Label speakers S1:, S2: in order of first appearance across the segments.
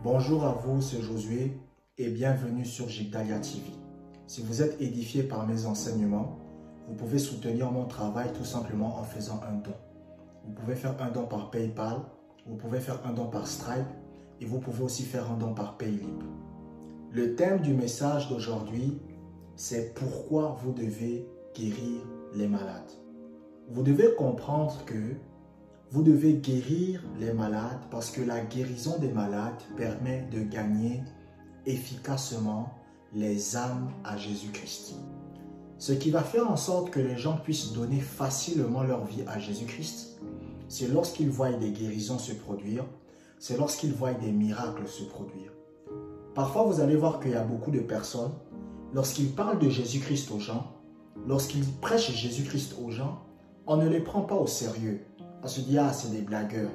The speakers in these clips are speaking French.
S1: Bonjour à vous, c'est Josué et bienvenue sur Jigdalia TV. Si vous êtes édifié par mes enseignements, vous pouvez soutenir mon travail tout simplement en faisant un don. Vous pouvez faire un don par PayPal, vous pouvez faire un don par Stripe et vous pouvez aussi faire un don par Paylib. Le thème du message d'aujourd'hui, c'est pourquoi vous devez guérir les malades. Vous devez comprendre que vous devez guérir les malades parce que la guérison des malades permet de gagner efficacement les âmes à Jésus-Christ. Ce qui va faire en sorte que les gens puissent donner facilement leur vie à Jésus-Christ, c'est lorsqu'ils voient des guérisons se produire, c'est lorsqu'ils voient des miracles se produire. Parfois, vous allez voir qu'il y a beaucoup de personnes, lorsqu'ils parlent de Jésus-Christ aux gens, lorsqu'ils prêchent Jésus-Christ aux gens, on ne les prend pas au sérieux. On se dit, ah, c'est des blagueurs.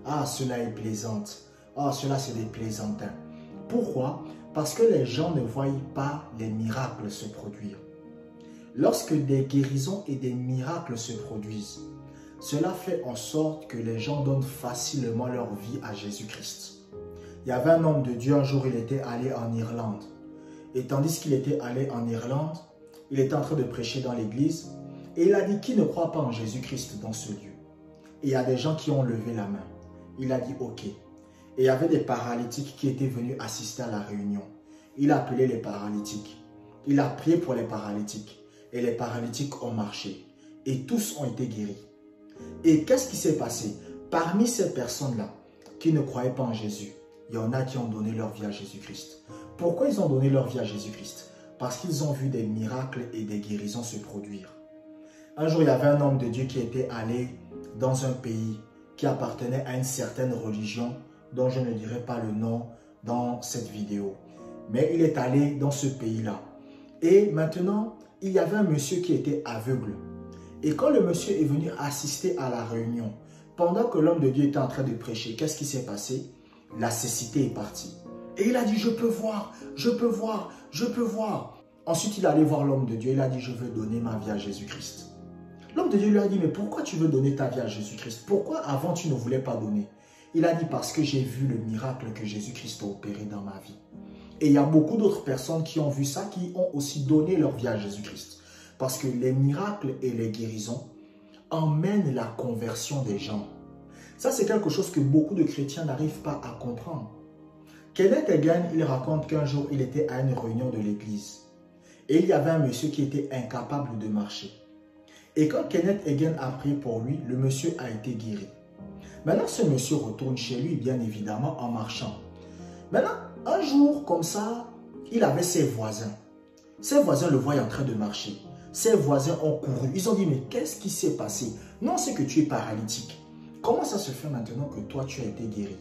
S1: Ah, cela est plaisante. Ah, cela, c'est des plaisantins. Pourquoi? Parce que les gens ne voient pas les miracles se produire. Lorsque des guérisons et des miracles se produisent, cela fait en sorte que les gens donnent facilement leur vie à Jésus-Christ. Il y avait un homme de Dieu, un jour, il était allé en Irlande. Et tandis qu'il était allé en Irlande, il était en train de prêcher dans l'église. Et il a dit, qui ne croit pas en Jésus-Christ dans ce lieu? Et il y a des gens qui ont levé la main. Il a dit, ok. Et il y avait des paralytiques qui étaient venus assister à la réunion. Il a appelé les paralytiques. Il a prié pour les paralytiques. Et les paralytiques ont marché. Et tous ont été guéris. Et qu'est-ce qui s'est passé? Parmi ces personnes-là qui ne croyaient pas en Jésus, il y en a qui ont donné leur vie à Jésus-Christ. Pourquoi ils ont donné leur vie à Jésus-Christ? Parce qu'ils ont vu des miracles et des guérisons se produire. Un jour, il y avait un homme de Dieu qui était allé dans un pays qui appartenait à une certaine religion dont je ne dirai pas le nom dans cette vidéo. Mais il est allé dans ce pays-là. Et maintenant, il y avait un monsieur qui était aveugle. Et quand le monsieur est venu assister à la réunion, pendant que l'homme de Dieu était en train de prêcher, qu'est-ce qui s'est passé? La cécité est partie. Et il a dit, je peux voir, je peux voir, je peux voir. Ensuite, il est allé voir l'homme de Dieu. Il a dit, je veux donner ma vie à Jésus-Christ. L'homme de Dieu lui a dit, mais pourquoi tu veux donner ta vie à Jésus-Christ? Pourquoi avant tu ne voulais pas donner? Il a dit, parce que j'ai vu le miracle que Jésus-Christ a opéré dans ma vie. Et il y a beaucoup d'autres personnes qui ont vu ça, qui ont aussi donné leur vie à Jésus-Christ. Parce que les miracles et les guérisons emmènent la conversion des gens. Ça, c'est quelque chose que beaucoup de chrétiens n'arrivent pas à comprendre. Kenneth Hagin, il raconte qu'un jour, il était à une réunion de l'église. Et il y avait un monsieur qui était incapable de marcher. Et quand Kenneth Hagin a prié pour lui, le monsieur a été guéri. Maintenant, ce monsieur retourne chez lui, bien évidemment, en marchant. Maintenant, un jour, comme ça, il avait ses voisins. Ses voisins le voient en train de marcher. Ses voisins ont couru. Ils ont dit, mais qu'est-ce qui s'est passé? Non, c'est que tu es paralytique. Comment ça se fait maintenant que toi, tu as été guéri?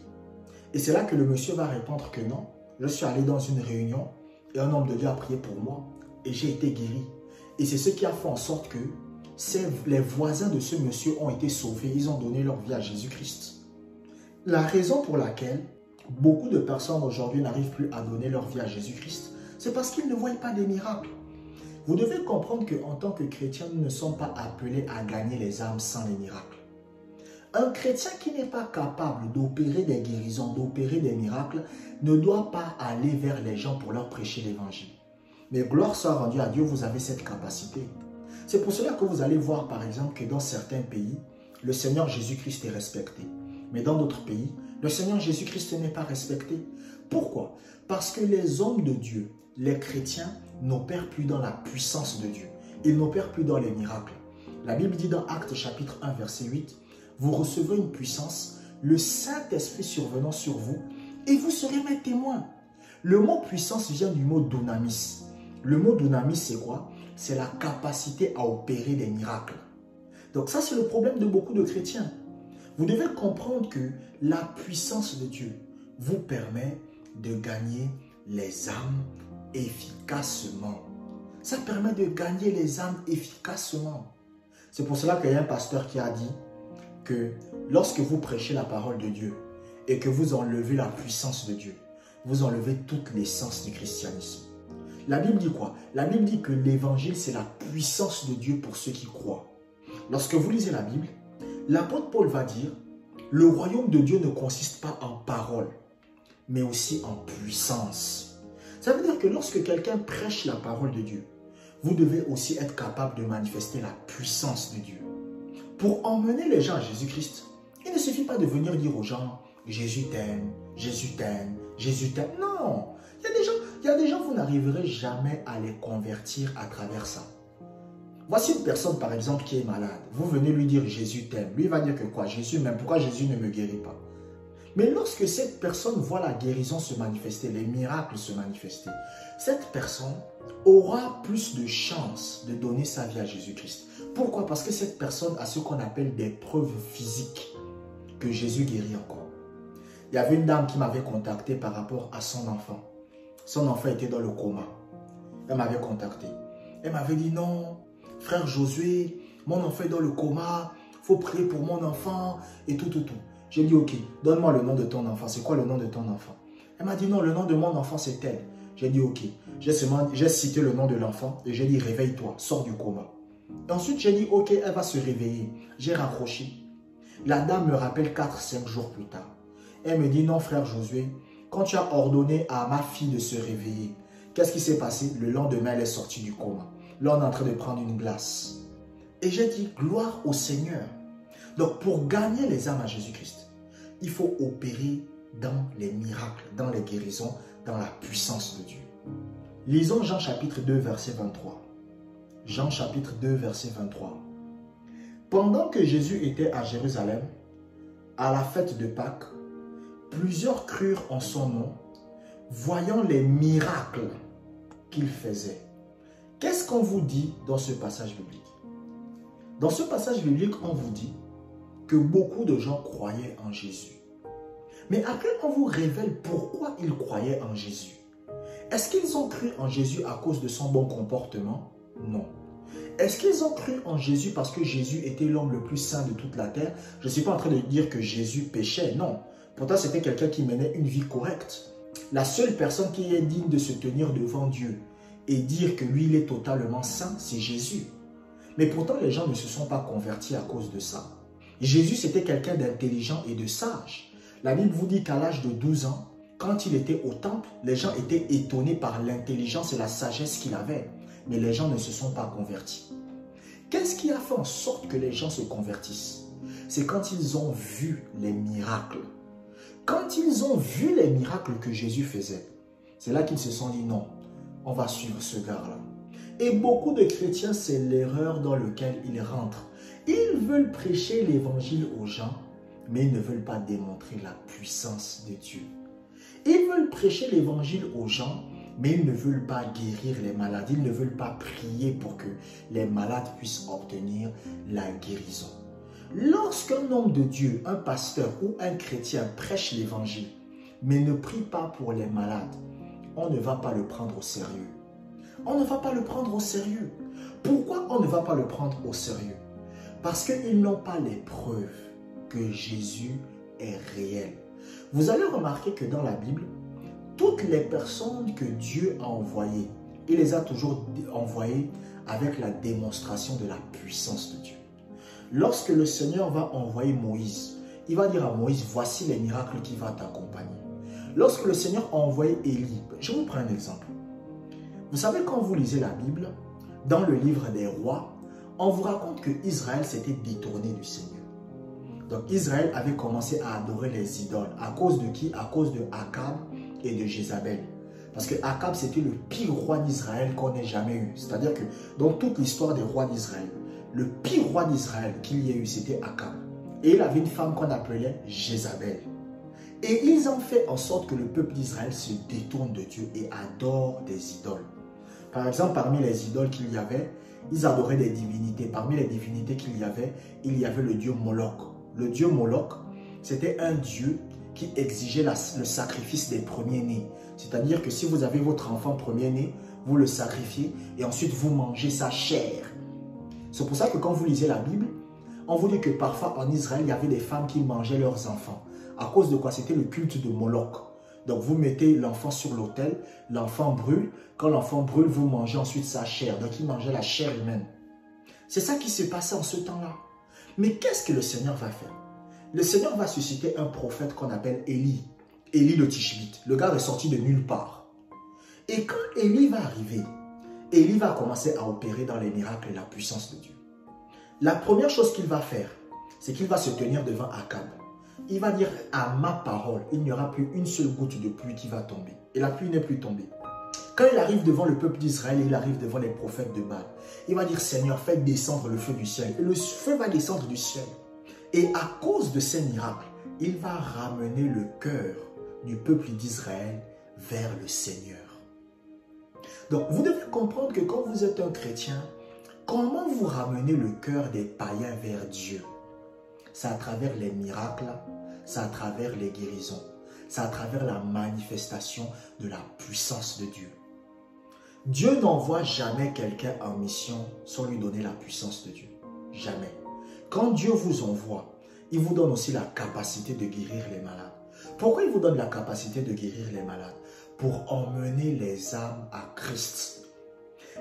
S1: Et c'est là que le monsieur va répondre que non. Je suis allé dans une réunion et un homme de Dieu a prié pour moi et j'ai été guéri. Et c'est ce qui a fait en sorte que les voisins de ce monsieur ont été sauvés. Ils ont donné leur vie à Jésus-Christ. La raison pour laquelle beaucoup de personnes aujourd'hui n'arrivent plus à donner leur vie à Jésus-Christ, c'est parce qu'ils ne voient pas des miracles. Vous devez comprendre qu'en tant que chrétien, nous ne sommes pas appelés à gagner les âmes sans les miracles. Un chrétien qui n'est pas capable d'opérer des guérisons, d'opérer des miracles, ne doit pas aller vers les gens pour leur prêcher l'évangile. Mais gloire soit rendue à Dieu, vous avez cette capacité. C'est pour cela que vous allez voir par exemple que dans certains pays, le Seigneur Jésus-Christ est respecté. Mais dans d'autres pays, le Seigneur Jésus-Christ n'est pas respecté. Pourquoi? Parce que les hommes de Dieu, les chrétiens, n'opèrent plus dans la puissance de Dieu. Ils n'opèrent plus dans les miracles. La Bible dit dans Actes chapitre 1 verset 8, vous recevrez une puissance, le Saint-Esprit survenant sur vous, et vous serez mes témoins. Le mot puissance vient du mot dunamis. Le mot dunamis, c'est quoi? C'est la capacité à opérer des miracles. Donc ça, c'est le problème de beaucoup de chrétiens. Vous devez comprendre que la puissance de Dieu vous permet de gagner les âmes efficacement. Ça permet de gagner les âmes efficacement. C'est pour cela qu'il y a un pasteur qui a dit que lorsque vous prêchez la parole de Dieu et que vous enlevez la puissance de Dieu, vous enlevez toute l'essence du christianisme. La Bible dit quoi? La Bible dit que l'évangile, c'est la puissance de Dieu pour ceux qui croient. Lorsque vous lisez la Bible, l'apôtre Paul va dire, le royaume de Dieu ne consiste pas en paroles, mais aussi en puissance. Ça veut dire que lorsque quelqu'un prêche la parole de Dieu, vous devez aussi être capable de manifester la puissance de Dieu. Pour emmener les gens à Jésus-Christ, il ne suffit pas de venir dire aux gens « Jésus t'aime, Jésus t'aime, Jésus t'aime ». Non, il y a des gens, vous n'arriverez jamais à les convertir à travers ça. Voici une personne par exemple qui est malade. Vous venez lui dire « Jésus t'aime ». Lui va dire que quoi? Jésus m'aime, pourquoi Jésus ne me guérit pas? Mais lorsque cette personne voit la guérison se manifester, les miracles se manifester, cette personne aura plus de chances de donner sa vie à Jésus-Christ. Pourquoi? Parce que cette personne a ce qu'on appelle des preuves physiques que Jésus guérit encore. Il y avait une dame qui m'avait contacté par rapport à son enfant. Son enfant était dans le coma. Elle m'avait contacté. Elle m'avait dit non, frère Josué, mon enfant est dans le coma, il faut prier pour mon enfant et tout. J'ai dit ok, donne-moi le nom de ton enfant. C'est quoi le nom de ton enfant? Elle m'a dit non, le nom de mon enfant c'est tel. J'ai dit ok. J'ai cité le nom de l'enfant et j'ai dit réveille-toi, sors du coma. Et ensuite j'ai dit ok, elle va se réveiller. J'ai raccroché. La dame me rappelle 4-5 jours plus tard. Elle me dit non frère Josué, quand tu as ordonné à ma fille de se réveiller, qu'est-ce qui s'est passé? Le lendemain elle est sortie du coma. Là on est en train de prendre une glace. Et j'ai dit gloire au Seigneur. Donc pour gagner les âmes à Jésus-Christ, il faut opérer dans les miracles, dans les guérisons, dans la puissance de Dieu. Lisons Jean chapitre 2 verset 23. Jean chapitre 2 verset 23. Pendant que Jésus était à Jérusalem, à la fête de Pâques, plusieurs crurent en son nom, voyant les miracles qu'il faisait. Qu'est-ce qu'on vous dit dans ce passage biblique? Dans ce passage biblique, on vous dit que beaucoup de gens croyaient en Jésus. Mais après, on vous révèle pourquoi ils croyaient en Jésus. Est-ce qu'ils ont cru en Jésus à cause de son bon comportement? Non. Est-ce qu'ils ont cru en Jésus parce que Jésus était l'homme le plus saint de toute la terre? Je ne suis pas en train de dire que Jésus péchait, non. Pourtant, c'était quelqu'un qui menait une vie correcte. La seule personne qui est digne de se tenir devant Dieu et dire que lui, il est totalement saint, c'est Jésus. Mais pourtant, les gens ne se sont pas convertis à cause de ça. Jésus, c'était quelqu'un d'intelligent et de sage. La Bible vous dit qu'à l'âge de 12 ans, quand il était au temple, les gens étaient étonnés par l'intelligence et la sagesse qu'il avait. Mais les gens ne se sont pas convertis. Qu'est-ce qui a fait en sorte que les gens se convertissent? C'est quand ils ont vu les miracles. Quand ils ont vu les miracles que Jésus faisait, c'est là qu'ils se sont dit non, on va suivre ce gars-là. Et beaucoup de chrétiens, c'est l'erreur dans laquelle ils rentrent. Ils veulent prêcher l'évangile aux gens, mais ils ne veulent pas démontrer la puissance de Dieu. Ils veulent prêcher l'évangile aux gens, mais ils ne veulent pas guérir les malades. Ils ne veulent pas prier pour que les malades puissent obtenir la guérison. Lorsqu'un homme de Dieu, un pasteur ou un chrétien prêche l'évangile, mais ne prie pas pour les malades, on ne va pas le prendre au sérieux. On ne va pas le prendre au sérieux. Pourquoi on ne va pas le prendre au sérieux? Parce qu'ils n'ont pas les preuves que Jésus est réel. Vous allez remarquer que dans la Bible, toutes les personnes que Dieu a envoyées, il les a toujours envoyées avec la démonstration de la puissance de Dieu. Lorsque le Seigneur va envoyer Moïse, il va dire à Moïse, voici les miracles qui vont t'accompagner. Lorsque le Seigneur a envoyé Élie, je vous prends un exemple. Vous savez, quand vous lisez la Bible, dans le livre des rois, on vous raconte que Israël s'était détourné du Seigneur. Donc Israël avait commencé à adorer les idoles. À cause de qui? À cause de Akab et de Jézabel. Parce que Akab, c'était le pire roi d'Israël qu'on ait jamais eu. C'est-à-dire que dans toute l'histoire des rois d'Israël, le pire roi d'Israël qu'il y ait eu, c'était Akab. Et il avait une femme qu'on appelait Jézabel. Et ils ont fait en sorte que le peuple d'Israël se détourne de Dieu et adore des idoles. Par exemple, parmi les idoles qu'il y avait, ils adoraient des divinités. Parmi les divinités qu'il y avait, il y avait le dieu Moloch. Le dieu Moloch, c'était un dieu qui exigeait le sacrifice des premiers-nés. C'est-à-dire que si vous avez votre enfant premier-né, vous le sacrifiez et ensuite vous mangez sa chair. C'est pour ça que quand vous lisez la Bible, on vous dit que parfois en Israël, il y avait des femmes qui mangeaient leurs enfants. À cause de quoi? C'était le culte de Moloch. Donc vous mettez l'enfant sur l'autel, l'enfant brûle. Quand l'enfant brûle, vous mangez ensuite sa chair. Donc il mangeait la chair humaine. C'est ça qui s'est passé en ce temps-là. Mais qu'est-ce que le Seigneur va faire? Le Seigneur va susciter un prophète qu'on appelle Élie. Élie le Tishbite. Le gars est sorti de nulle part. Et quand Élie va arriver, Élie va commencer à opérer dans les miracles la puissance de Dieu. La première chose qu'il va faire, c'est qu'il va se tenir devant Akab. Il va dire, à ma parole, il n'y aura plus une seule goutte de pluie qui va tomber. Et la pluie n'est plus tombée. Quand il arrive devant le peuple d'Israël et il arrive devant les prophètes de Baal, il va dire, Seigneur, fais descendre le feu du ciel. Et le feu va descendre du ciel. Et à cause de ces miracles, il va ramener le cœur du peuple d'Israël vers le Seigneur. Donc, vous devez comprendre que quand vous êtes un chrétien, comment vous ramenez le cœur des païens vers Dieu? C'est à travers les miracles, c'est à travers les guérisons, c'est à travers la manifestation de la puissance de Dieu. Dieu n'envoie jamais quelqu'un en mission sans lui donner la puissance de Dieu. Jamais. Quand Dieu vous envoie, il vous donne aussi la capacité de guérir les malades. Pourquoi il vous donne la capacité de guérir les malades? Pour emmener les âmes à Christ.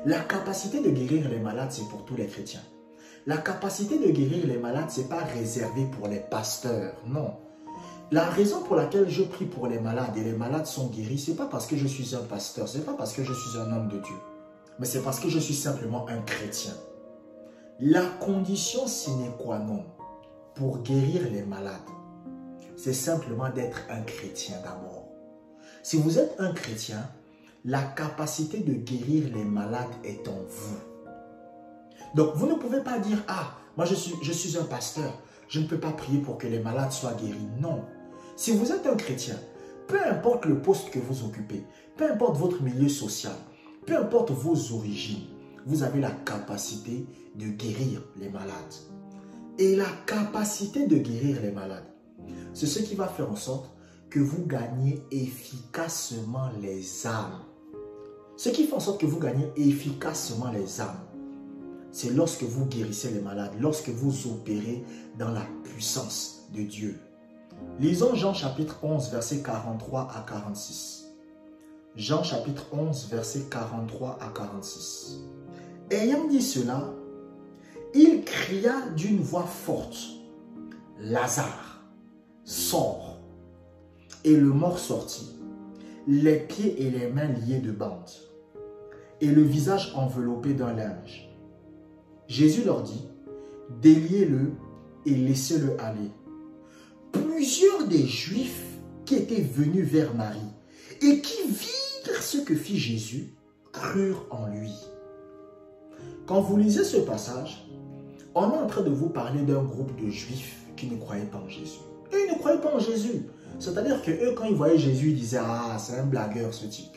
S1: La capacité de guérir les malades, c'est pour tous les chrétiens. La capacité de guérir les malades, ce n'est pas réservé pour les pasteurs, non. La raison pour laquelle je prie pour les malades et les malades sont guéris, ce n'est pas parce que je suis un pasteur, ce n'est pas parce que je suis un homme de Dieu, mais c'est parce que je suis simplement un chrétien. La condition sine qua non pour guérir les malades, c'est simplement d'être un chrétien d'abord. Si vous êtes un chrétien, la capacité de guérir les malades est en vous. Donc, vous ne pouvez pas dire, ah, moi je suis un pasteur, je ne peux pas prier pour que les malades soient guéris. Non. Si vous êtes un chrétien, peu importe le poste que vous occupez, peu importe votre milieu social, peu importe vos origines, vous avez la capacité de guérir les malades. Et la capacité de guérir les malades, c'est ce qui va faire en sorte que vous gagnez efficacement les âmes. Ce qui fait en sorte que vous gagnez efficacement les âmes, c'est lorsque vous guérissez les malades, lorsque vous opérez dans la puissance de Dieu. Lisons Jean chapitre 11, versets 43 à 46. Jean chapitre 11, versets 43 à 46. Ayant dit cela, il cria d'une voix forte, « Lazare, sors !» Et le mort sortit, les pieds et les mains liés de bandes, et le visage enveloppé d'un linge. Jésus leur dit, « Déliez-le et laissez-le aller. » Plusieurs des Juifs qui étaient venus vers Marie et qui virent ce que fit Jésus, crurent en lui. Quand vous lisez ce passage, on est en train de vous parler d'un groupe de Juifs qui ne croyaient pas en Jésus. Et ils ne croyaient pas en Jésus. C'est-à-dire qu'eux, quand ils voyaient Jésus, ils disaient, « Ah, c'est un blagueur ce type. »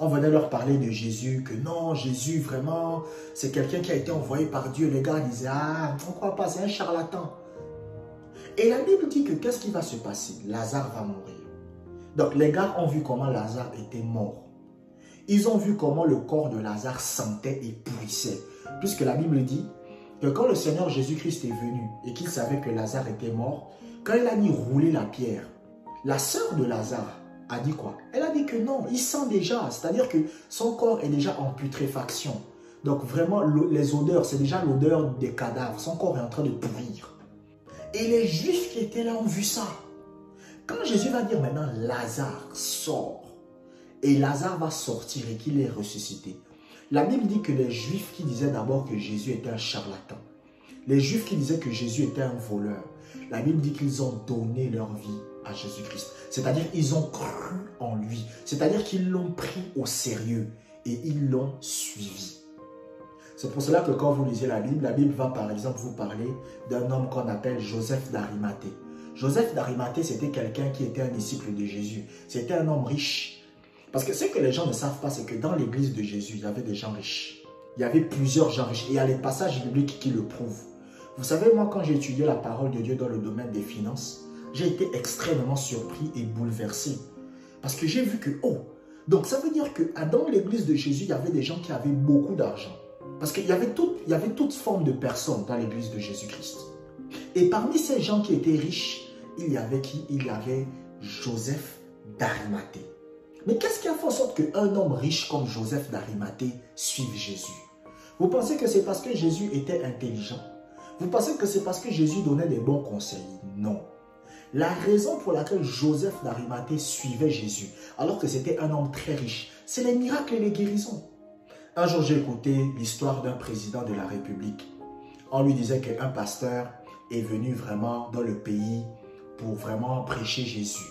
S1: On venait leur parler de Jésus, que non, Jésus, vraiment, c'est quelqu'un qui a été envoyé par Dieu. Les gars disaient, ah, on ne croit pas, c'est un charlatan. Et la Bible dit que qu'est-ce qui va se passer? Lazare va mourir. Donc les gars ont vu comment Lazare était mort. Ils ont vu comment le corps de Lazare sentait et pourrissait. Puisque la Bible dit que quand le Seigneur Jésus-Christ est venu et qu'il savait que Lazare était mort, quand il a mis rouler la pierre, la sœur de Lazare a dit quoi? Elle a dit que non, il sent déjà, c'est-à-dire que son corps est déjà en putréfaction. Donc vraiment, les odeurs, c'est déjà l'odeur des cadavres. Son corps est en train de pourrir. Et les Juifs qui étaient là ont vu ça. Quand Jésus va dire maintenant, Lazare sort, et Lazare va sortir et qu'il est ressuscité, la Bible dit que les Juifs qui disaient d'abord que Jésus était un charlatan, les Juifs qui disaient que Jésus était un voleur, la Bible dit qu'ils ont donné leur vie à Jésus-Christ. C'est-à-dire qu'ils ont cru en lui. C'est-à-dire qu'ils l'ont pris au sérieux et ils l'ont suivi. C'est pour cela que quand vous lisez la Bible va par exemple vous parler d'un homme qu'on appelle Joseph d'Arimathée. Joseph d'Arimathée, c'était quelqu'un qui était un disciple de Jésus. C'était un homme riche. Parce que ce que les gens ne savent pas, c'est que dans l'église de Jésus, il y avait des gens riches. Il y avait plusieurs gens riches. Et il y a les passages bibliques qui le prouvent. Vous savez, moi, quand j'ai étudié la parole de Dieu dans le domaine des finances, j'ai été extrêmement surpris et bouleversé. Parce que j'ai vu que, oh, donc ça veut dire que dans l'église de Jésus, il y avait des gens qui avaient beaucoup d'argent. Parce qu'il y avait toute forme de personnes dans l'église de Jésus-Christ. Et parmi ces gens qui étaient riches, il y avait qui? Il y avait Joseph d'Arimathée. Mais qu'est-ce qui a fait en sorte qu'un homme riche comme Joseph d'Arimathée suive Jésus? Vous pensez que c'est parce que Jésus était intelligent? Vous pensez que c'est parce que Jésus donnait des bons conseils? Non. La raison pour laquelle Joseph d'Arimathée suivait Jésus, alors que c'était un homme très riche, c'est les miracles et les guérisons. Un jour, j'ai écouté l'histoire d'un président de la République. On lui disait qu'un pasteur est venu vraiment dans le pays pour vraiment prêcher Jésus.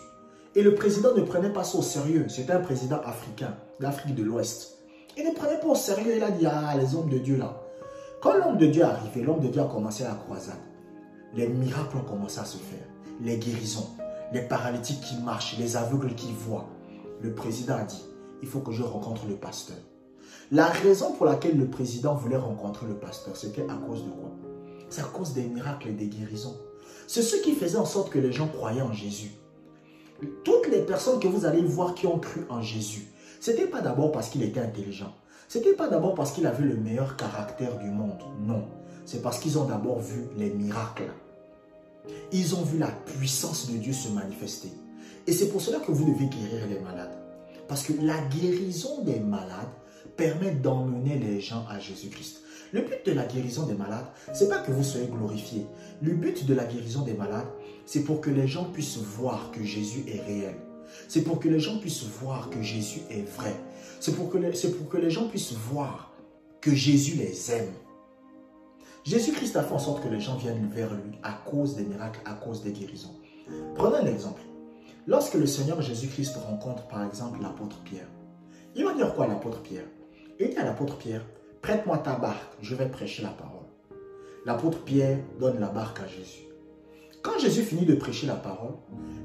S1: Et le président ne prenait pas ça au sérieux. C'était un président africain, d'Afrique de l'Ouest. Il ne prenait pas au sérieux. Il a dit, ah, les hommes de Dieu là. Quand l'homme de Dieu est arrivé, l'homme de Dieu a commencé la croisade. Les miracles ont commencé à se faire. Les guérisons, les paralytiques qui marchent, les aveugles qui voient. Le président a dit, il faut que je rencontre le pasteur. La raison pour laquelle le président voulait rencontrer le pasteur, c'était à cause de quoi? C'est à cause des miracles et des guérisons. C'est ce qui faisait en sorte que les gens croyaient en Jésus. Toutes les personnes que vous allez voir qui ont cru en Jésus, ce n'était pas d'abord parce qu'il était intelligent. Ce n'était pas d'abord parce qu'il avait le meilleur caractère du monde. Non, c'est parce qu'ils ont d'abord vu les miracles. Ils ont vu la puissance de Dieu se manifester. Et c'est pour cela que vous devez guérir les malades. Parce que la guérison des malades permet d'emmener les gens à Jésus-Christ. Le but de la guérison des malades, ce n'est pas que vous soyez glorifiés. Le but de la guérison des malades, c'est pour que les gens puissent voir que Jésus est réel. C'est pour que les gens puissent voir que Jésus est vrai. C'est pour que les gens puissent voir que Jésus les aime. Jésus-Christ a fait en sorte que les gens viennent vers lui à cause des miracles, à cause des guérisons. Prenons un exemple. Lorsque le Seigneur Jésus-Christ rencontre par exemple l'apôtre Pierre, il va dire quoi à l'apôtre Pierre? Il dit à l'apôtre Pierre, prête-moi ta barque, je vais prêcher la parole. L'apôtre Pierre donne la barque à Jésus. Quand Jésus finit de prêcher la parole,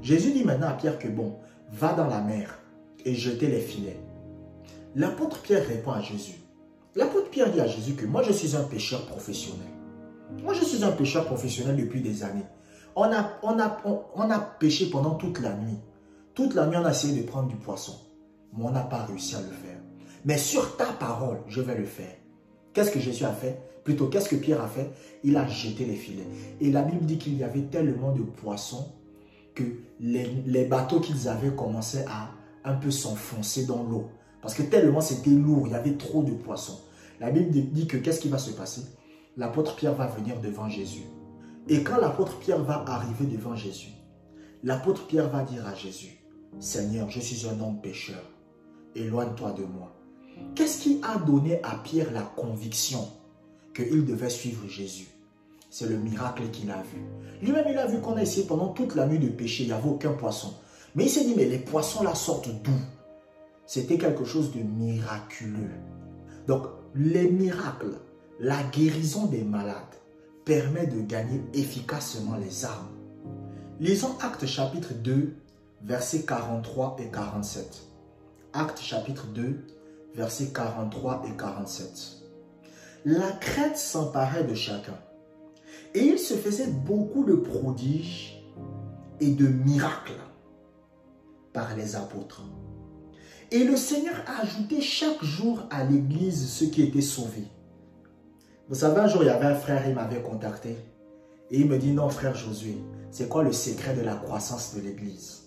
S1: Jésus dit maintenant à Pierre que bon, va dans la mer et jetez les filets. L'apôtre Pierre répond à Jésus. L'apôtre Pierre dit à Jésus que moi je suis un pêcheur professionnel. Moi je suis un pêcheur professionnel depuis des années. On a pêché pendant toute la nuit. Toute la nuit on a essayé de prendre du poisson. Mais on n'a pas réussi à le faire. Mais sur ta parole, je vais le faire. Qu'est-ce que Jésus a fait? Plutôt, qu'est-ce que Pierre a fait? Il a jeté les filets. Et la Bible dit qu'il y avait tellement de poissons que les bateaux qu'ils avaient commençaient à un peu s'enfoncer dans l'eau. Parce que tellement c'était lourd, il y avait trop de poissons. La Bible dit que qu'est-ce qui va se passer? L'apôtre Pierre va venir devant Jésus. Et quand l'apôtre Pierre va arriver devant Jésus, l'apôtre Pierre va dire à Jésus, « Seigneur, je suis un homme pécheur. Éloigne-toi de moi. » Qu'est-ce qui a donné à Pierre la conviction qu'il devait suivre Jésus? C'est le miracle qu'il a vu. Lui-même, il a vu qu'on a essayé pendant toute la nuit de pêcher, il n'y avait aucun poisson. Mais il s'est dit, mais les poissons là sortent d'où? C'était quelque chose de miraculeux. Donc, les miracles, la guérison des malades, permet de gagner efficacement les âmes. Lisons Actes chapitre 2, versets 43 et 47. Actes chapitre 2, versets 43 et 47. La crainte s'emparait de chacun. Et il se faisait beaucoup de prodiges et de miracles par les apôtres. Et le Seigneur a ajouté chaque jour à l'église ceux qui étaient sauvés. Vous savez, un jour, il y avait un frère, il m'avait contacté. Et il me dit, non frère Josué, c'est quoi le secret de la croissance de l'église?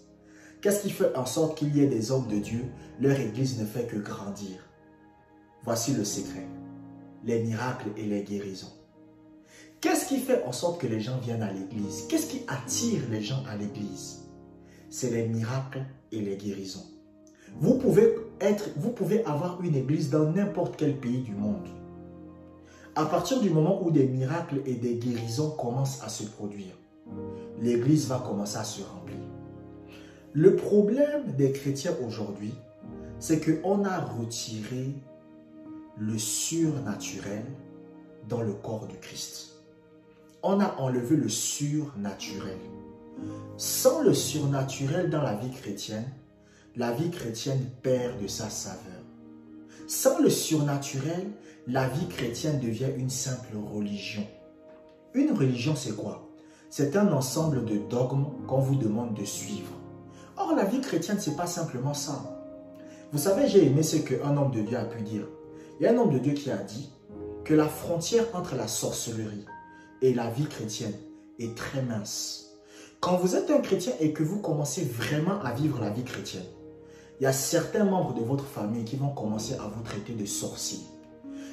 S1: Qu'est-ce qui fait en sorte qu'il y ait des hommes de Dieu, leur église ne fait que grandir? Voici le secret, les miracles et les guérisons. Qu'est-ce qui fait en sorte que les gens viennent à l'église? Qu'est-ce qui attire les gens à l'église? C'est les miracles et les guérisons. Vous pouvez avoir une église dans n'importe quel pays du monde. À partir du moment où des miracles et des guérisons commencent à se produire, l'église va commencer à se remplir. Le problème des chrétiens aujourd'hui, c'est qu'on a retiré le surnaturel dans le corps du Christ. On a enlevé le surnaturel. Sans le surnaturel dans la vie chrétienne perd de sa saveur. Sans le surnaturel, la vie chrétienne devient une simple religion. Une religion, c'est quoi? C'est un ensemble de dogmes qu'on vous demande de suivre. Or, la vie chrétienne, ce n'est pas simplement ça. Vous savez, j'ai aimé ce qu'un homme de Dieu a pu dire. Il y a un homme de Dieu qui a dit que la frontière entre la sorcellerie et la vie chrétienne est très mince. Quand vous êtes un chrétien et que vous commencez vraiment à vivre la vie chrétienne, il y a certains membres de votre famille qui vont commencer à vous traiter de sorcier.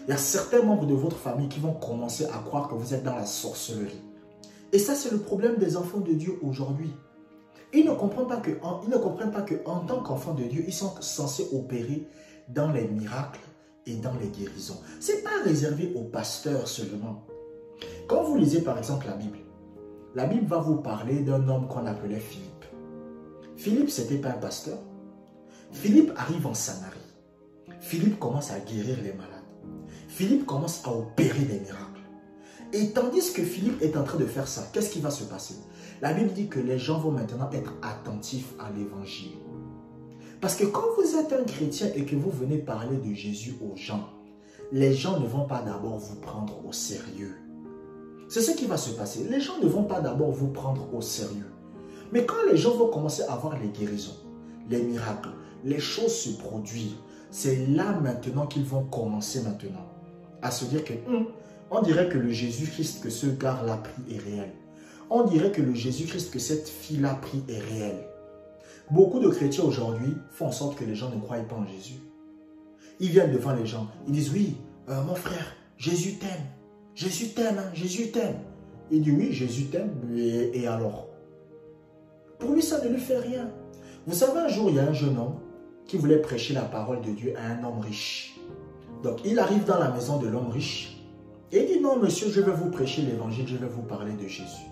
S1: Il y a certains membres de votre famille qui vont commencer à croire que vous êtes dans la sorcellerie. Et ça, c'est le problème des enfants de Dieu aujourd'hui. Ils ne comprennent pas qu'en tant qu'enfants de Dieu, ils sont censés opérer dans les miracles et dans les guérisons. Ce n'est pas réservé aux pasteurs seulement. Quand vous lisez par exemple la Bible va vous parler d'un homme qu'on appelait Philippe. Philippe, ce n'était pas un pasteur. Philippe arrive en Samarie. Philippe commence à guérir les malades. Philippe commence à opérer des miracles. Et tandis que Philippe est en train de faire ça, qu'est-ce qui va se passer? La Bible dit que les gens vont maintenant être attentifs à l'évangile. Parce que quand vous êtes un chrétien et que vous venez parler de Jésus aux gens, les gens ne vont pas d'abord vous prendre au sérieux. C'est ce qui va se passer. Les gens ne vont pas d'abord vous prendre au sérieux. Mais quand les gens vont commencer à voir les guérisons, les miracles, les choses se produire, c'est là maintenant qu'ils vont commencer maintenant à se dire que on dirait que le Jésus-Christ que ce gars-là pris est réel. On dirait que le Jésus-Christ que cette fille-là pris est réel. Beaucoup de chrétiens aujourd'hui font en sorte que les gens ne croient pas en Jésus. Ils viennent devant les gens, ils disent oui, mon frère, Jésus t'aime. Jésus t'aime, hein, Jésus t'aime. Il dit oui, Jésus t'aime, et alors? Pour lui, ça ne lui fait rien. Vous savez, un jour, il y a un jeune homme qui voulait prêcher la parole de Dieu à un homme riche. Donc, il arrive dans la maison de l'homme riche et il dit non, monsieur, je vais vous prêcher l'évangile, je vais vous parler de Jésus.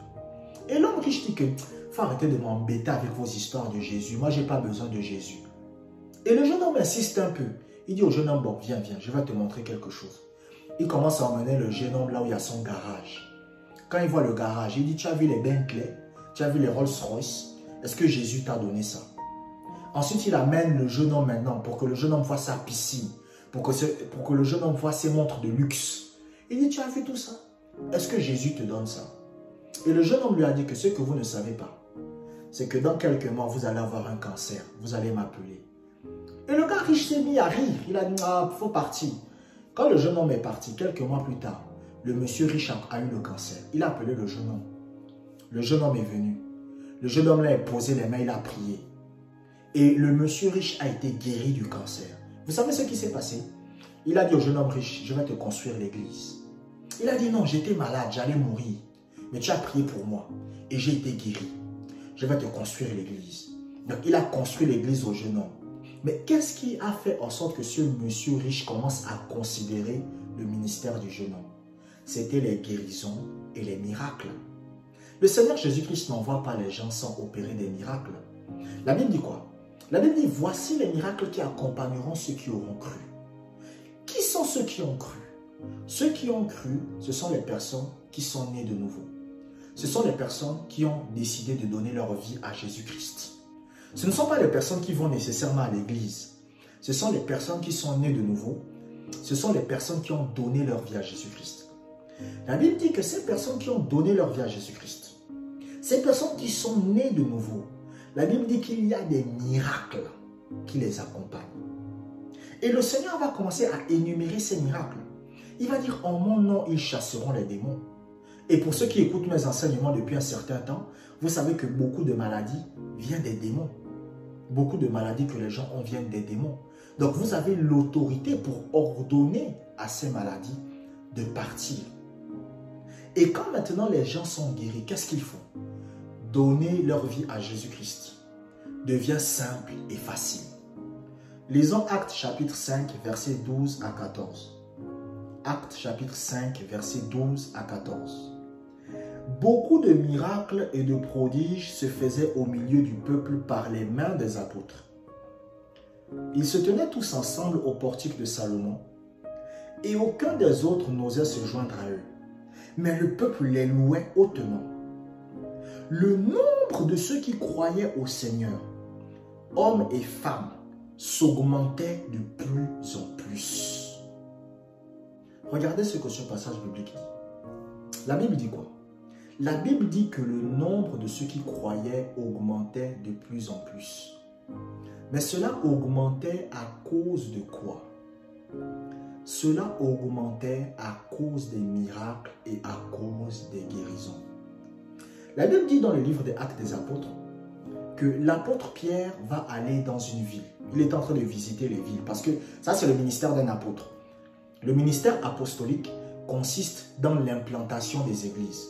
S1: Et l'homme riche dit que faut arrêter de m'embêter avec vos histoires de Jésus. Moi, je n'ai pas besoin de Jésus. Et le jeune homme insiste un peu. Il dit au jeune homme, bon, viens, je vais te montrer quelque chose. Il commence à emmener le jeune homme là où il y a son garage. Quand il voit le garage, il dit, tu as vu les Bentley, tu as vu les Rolls-Royce, est-ce que Jésus t'a donné ça? Ensuite, il amène le jeune homme maintenant pour que le jeune homme voit sa piscine, pour que le jeune homme voit ses montres de luxe. Il dit, tu as vu tout ça? Est-ce que Jésus te donne ça? Et le jeune homme lui a dit que ce que vous ne savez pas, c'est que dans quelques mois, vous allez avoir un cancer. Vous allez m'appeler. Et le gars riche s'est mis à rire. Il a dit, ah, il faut partir. Quand le jeune homme est parti, quelques mois plus tard, le monsieur riche a eu le cancer. Il a appelé le jeune homme. Le jeune homme est venu. Le jeune homme là a posé les mains, il a prié. Et le monsieur riche a été guéri du cancer. Vous savez ce qui s'est passé? Il a dit au jeune homme riche, je vais te construire l'église. Il a dit non, j'étais malade, j'allais mourir. Mais tu as prié pour moi et j'ai été guéri. Je vais te construire l'église. Donc il a construit l'église au jeune homme. Mais qu'est-ce qui a fait en sorte que ce monsieur riche commence à considérer le ministère du jeune homme? C'était les guérisons et les miracles. Le Seigneur Jésus-Christ n'envoie pas les gens sans opérer des miracles. La Bible dit quoi? La Bible dit, voici les miracles qui accompagneront ceux qui auront cru. Qui sont ceux qui ont cru? Ceux qui ont cru, ce sont les personnes qui sont nées de nouveau. Ce sont les personnes qui ont décidé de donner leur vie à Jésus-Christ. Ce ne sont pas les personnes qui vont nécessairement à l'église. Ce sont les personnes qui sont nées de nouveau. Ce sont les personnes qui ont donné leur vie à Jésus-Christ. La Bible dit que ces personnes qui ont donné leur vie à Jésus-Christ, ces personnes qui sont nées de nouveau, la Bible dit qu'il y a des miracles qui les accompagnent. Et le Seigneur va commencer à énumérer ces miracles. Il va dire, en mon nom, ils chasseront les démons. Et pour ceux qui écoutent mes enseignements depuis un certain temps, vous savez que beaucoup de maladies viennent des démons. Beaucoup de maladies que les gens ont viennent des démons. Donc vous avez l'autorité pour ordonner à ces maladies de partir. Et quand maintenant les gens sont guéris, qu'est-ce qu'ils font? Donner leur vie à Jésus-Christ devient simple et facile. Lisons Actes chapitre 5, versets 12 à 14. Actes chapitre 5, versets 12 à 14. Beaucoup de miracles et de prodiges se faisaient au milieu du peuple par les mains des apôtres. Ils se tenaient tous ensemble au portique de Salomon, et aucun des autres n'osait se joindre à eux. Mais le peuple les louait hautement. Le nombre de ceux qui croyaient au Seigneur, hommes et femmes, s'augmentait de plus en plus. Regardez ce que ce passage biblique dit. La Bible dit quoi? La Bible dit que le nombre de ceux qui croyaient augmentait de plus en plus. Mais cela augmentait à cause de quoi? Cela augmentait à cause des miracles et à cause des guérisons. La Bible dit dans le livre des Actes des Apôtres que l'apôtre Pierre va aller dans une ville. Il est en train de visiter les villes parce que ça c'est le ministère d'un apôtre. Le ministère apostolique consiste dans l'implantation des églises.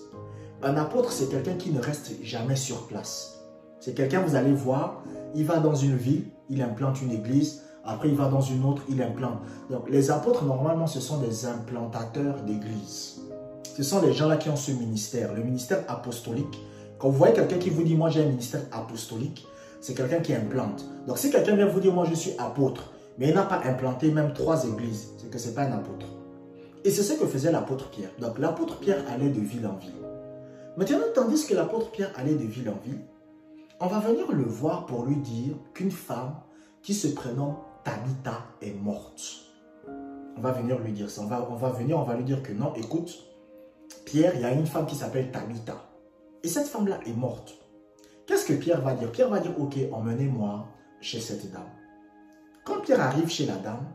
S1: Un apôtre, c'est quelqu'un qui ne reste jamais sur place. C'est quelqu'un, vous allez voir, il va dans une ville, il implante une église, après il va dans une autre, il implante. Donc les apôtres, normalement, ce sont des implantateurs d'église. Ce sont les gens-là qui ont ce ministère, le ministère apostolique. Quand vous voyez quelqu'un qui vous dit, moi j'ai un ministère apostolique, c'est quelqu'un qui implante. Donc si quelqu'un vient vous dire, moi je suis apôtre, mais il n'a pas implanté même 3 églises, c'est que ce n'est pas un apôtre. Et c'est ce que faisait l'apôtre Pierre. Donc l'apôtre Pierre allait de ville en ville. Maintenant, tandis que l'apôtre Pierre allait de ville en ville, on va venir le voir pour lui dire qu'une femme qui se prénomme Tabitha est morte. On va venir lui dire ça. On va lui dire que non, écoute, Pierre, il y a une femme qui s'appelle Tabitha. Et cette femme-là est morte. Qu'est-ce que Pierre va dire? Pierre va dire, ok, emmenez-moi chez cette dame. Quand Pierre arrive chez la dame,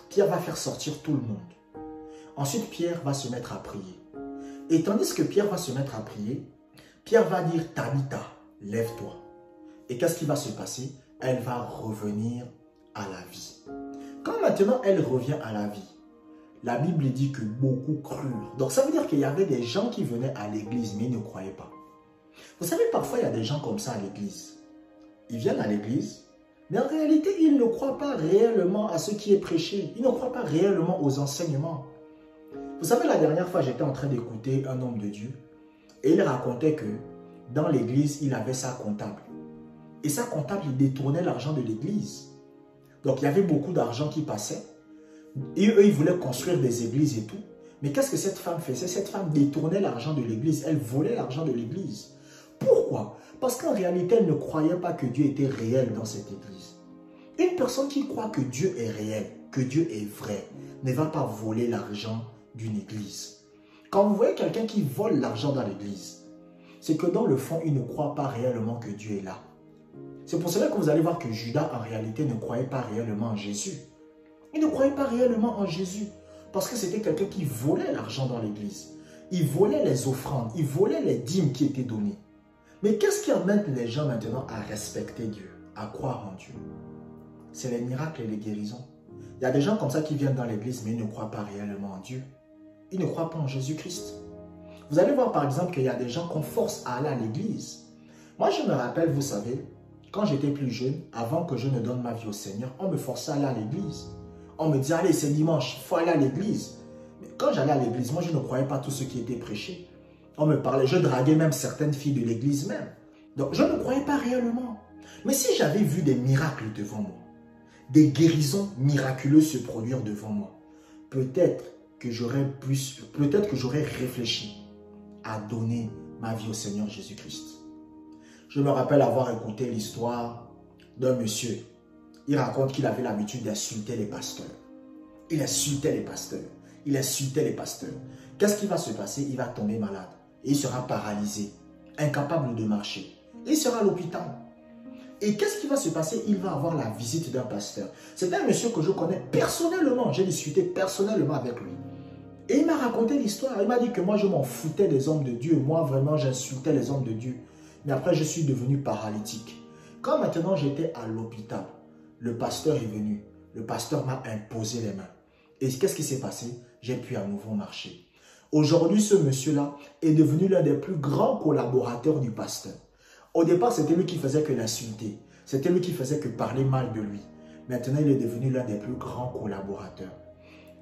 S1: Pierre va faire sortir tout le monde. Ensuite, Pierre va se mettre à prier. Et tandis que Pierre va se mettre à prier, Pierre va dire, Tabitha, lève-toi. Et qu'est-ce qui va se passer? Elle va revenir à la vie. Quand maintenant elle revient à la vie, la Bible dit que beaucoup crurent. Donc ça veut dire qu'il y avait des gens qui venaient à l'église, mais ils ne croyaient pas. Vous savez, parfois il y a des gens comme ça à l'église. Ils viennent à l'église, mais en réalité, ils ne croient pas réellement à ce qui est prêché. Ils ne croient pas réellement aux enseignements. Vous savez, la dernière fois, j'étais en train d'écouter un homme de Dieu, et il racontait que dans l'église, il avait sa comptable. Et sa comptable, il détournait l'argent de l'église. Donc, il y avait beaucoup d'argent qui passait. Et eux, ils voulaient construire des églises et tout. Mais qu'est-ce que cette femme faisait? Cette femme détournait l'argent de l'église. Elle volait l'argent de l'église. Pourquoi? Parce qu'en réalité, elle ne croyait pas que Dieu était réel dans cette église. Une personne qui croit que Dieu est réel, que Dieu est vrai, ne va pas voler l'argent d'une église. Quand vous voyez quelqu'un qui vole l'argent dans l'église, c'est que dans le fond, il ne croit pas réellement que Dieu est là. C'est pour cela que vous allez voir que Judas, en réalité, ne croyait pas réellement en Jésus. Il ne croyait pas réellement en Jésus. Parce que c'était quelqu'un qui volait l'argent dans l'église. Il volait les offrandes. Il volait les dîmes qui étaient données. Mais qu'est-ce qui amène les gens maintenant à respecter Dieu, à croire en Dieu? C'est les miracles et les guérisons. Il y a des gens comme ça qui viennent dans l'église, mais ils ne croient pas réellement en Dieu. Ils ne croient pas en Jésus-Christ. Vous allez voir par exemple qu'il y a des gens qu'on force à aller à l'église. Moi, je me rappelle, vous savez, quand j'étais plus jeune, avant que je ne donne ma vie au Seigneur, on me forçait à aller à l'église. On me disait, allez, c'est dimanche, il faut aller à l'église. Mais quand j'allais à l'église, moi, je ne croyais pas tout ce qui était prêché. On me parlait, je draguais même certaines filles de l'église même. Donc, je ne croyais pas réellement. Mais si j'avais vu des miracles devant moi, des guérisons miraculeuses se produire devant moi, peut-être que j'aurais réfléchi à donner ma vie au Seigneur Jésus-Christ. Je me rappelle avoir écouté l'histoire d'un monsieur. Il raconte qu'il avait l'habitude d'insulter les pasteurs. Il insultait les pasteurs. Il insultait les pasteurs. Qu'est-ce qui va se passer? Il va tomber malade. Et il sera paralysé, incapable de marcher. Il sera à l'hôpital. Et qu'est-ce qui va se passer? Il va avoir la visite d'un pasteur. C'est un monsieur que je connais personnellement. J'ai discuté personnellement avec lui. Et il m'a raconté l'histoire. Il m'a dit que moi, je m'en foutais des hommes de Dieu. Moi, vraiment, j'insultais les hommes de Dieu. Mais après, je suis devenu paralytique. Quand maintenant j'étais à l'hôpital, le pasteur est venu. Le pasteur m'a imposé les mains. Et qu'est-ce qui s'est passé? J'ai pu à nouveau marcher. Aujourd'hui, ce monsieur-là est devenu l'un des plus grands collaborateurs du pasteur. Au départ, c'était lui qui faisait que l'insulter. C'était lui qui faisait que parler mal de lui. Maintenant, il est devenu l'un des plus grands collaborateurs.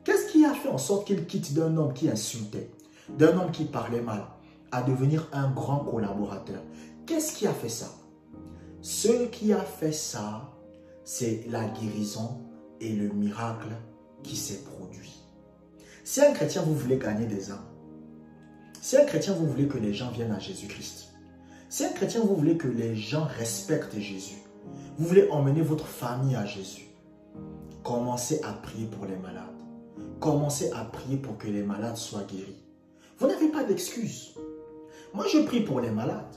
S1: Qu'est-ce qui a fait en sorte qu'il quitte d'un homme qui insultait, d'un homme qui parlait mal, à devenir un grand collaborateur? Qu'est-ce qui a fait ça? Ce qui a fait ça, c'est la guérison et le miracle qui s'est produit. Si un chrétien, vous voulez gagner des âmes, si un chrétien, vous voulez que les gens viennent à Jésus-Christ, si un chrétien, vous voulez que les gens respectent Jésus, vous voulez emmener votre famille à Jésus, commencez à prier pour les malades. Commencez à prier pour que les malades soient guéris. Vous n'avez pas d'excuses. Moi, je prie pour les malades.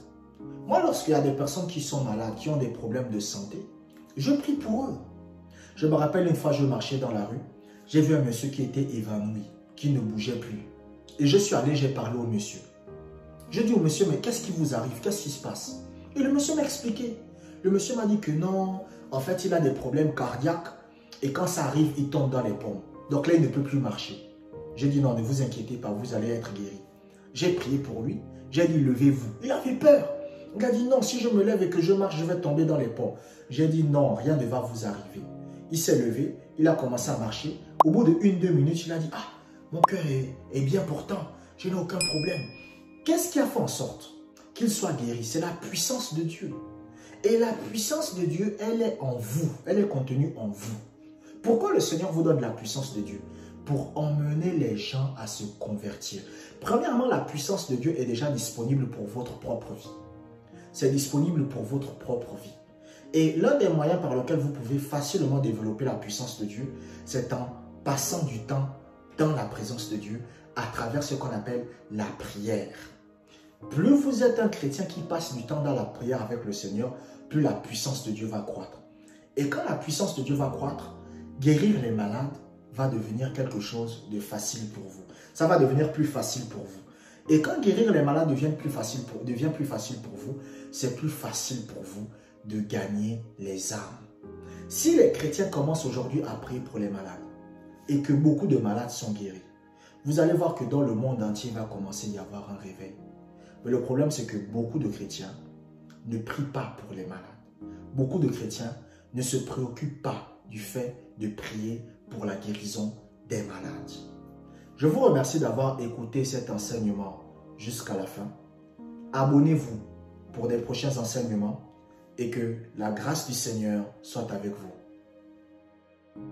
S1: Moi, lorsqu'il y a des personnes qui sont malades, qui ont des problèmes de santé, je prie pour eux. Je me rappelle une fois, je marchais dans la rue, j'ai vu un monsieur qui était évanoui, qui ne bougeait plus. Et je suis allé, j'ai parlé au monsieur. Je dis au monsieur, mais qu'est-ce qui vous arrive? Qu'est-ce qui se passe? Et le monsieur m'a expliqué. Le monsieur m'a dit que non, en fait, il a des problèmes cardiaques et quand ça arrive, il tombe dans les pommes. Donc là, il ne peut plus marcher. J'ai dit non, ne vous inquiétez pas, vous allez être guéri. J'ai prié pour lui. J'ai dit levez-vous. Il avait peur. Il a dit non, si je me lève et que je marche, je vais tomber dans les pommes. J'ai dit non, rien ne va vous arriver. Il s'est levé, il a commencé à marcher. Au bout de 1-2 minutes, il a dit, ah, mon cœur est bien portant, je n'ai aucun problème. Qu'est-ce qui a fait en sorte qu'il soit guéri? C'est la puissance de Dieu. Et la puissance de Dieu, elle est en vous, elle est contenue en vous. Pourquoi le Seigneur vous donne la puissance de Dieu? Pour emmener les gens à se convertir. Premièrement, la puissance de Dieu est déjà disponible pour votre propre vie. C'est disponible pour votre propre vie. Et l'un des moyens par lesquels vous pouvez facilement développer la puissance de Dieu, c'est en passant du temps dans la présence de Dieu à travers ce qu'on appelle la prière. Plus vous êtes un chrétien qui passe du temps dans la prière avec le Seigneur, plus la puissance de Dieu va croître. Et quand la puissance de Dieu va croître, guérir les malades va devenir quelque chose de facile pour vous. Ça va devenir plus facile pour vous. Et quand guérir les malades devient plus facile pour vous, c'est plus facile pour vous de gagner les âmes. Si les chrétiens commencent aujourd'hui à prier pour les malades et que beaucoup de malades sont guéris, vous allez voir que dans le monde entier, il va commencer à y avoir un réveil. Mais le problème, c'est que beaucoup de chrétiens ne prient pas pour les malades. Beaucoup de chrétiens ne se préoccupent pas du fait de prier pour la guérison des malades. Je vous remercie d'avoir écouté cet enseignement jusqu'à la fin. Abonnez-vous pour des prochains enseignements et que la grâce du Seigneur soit avec vous.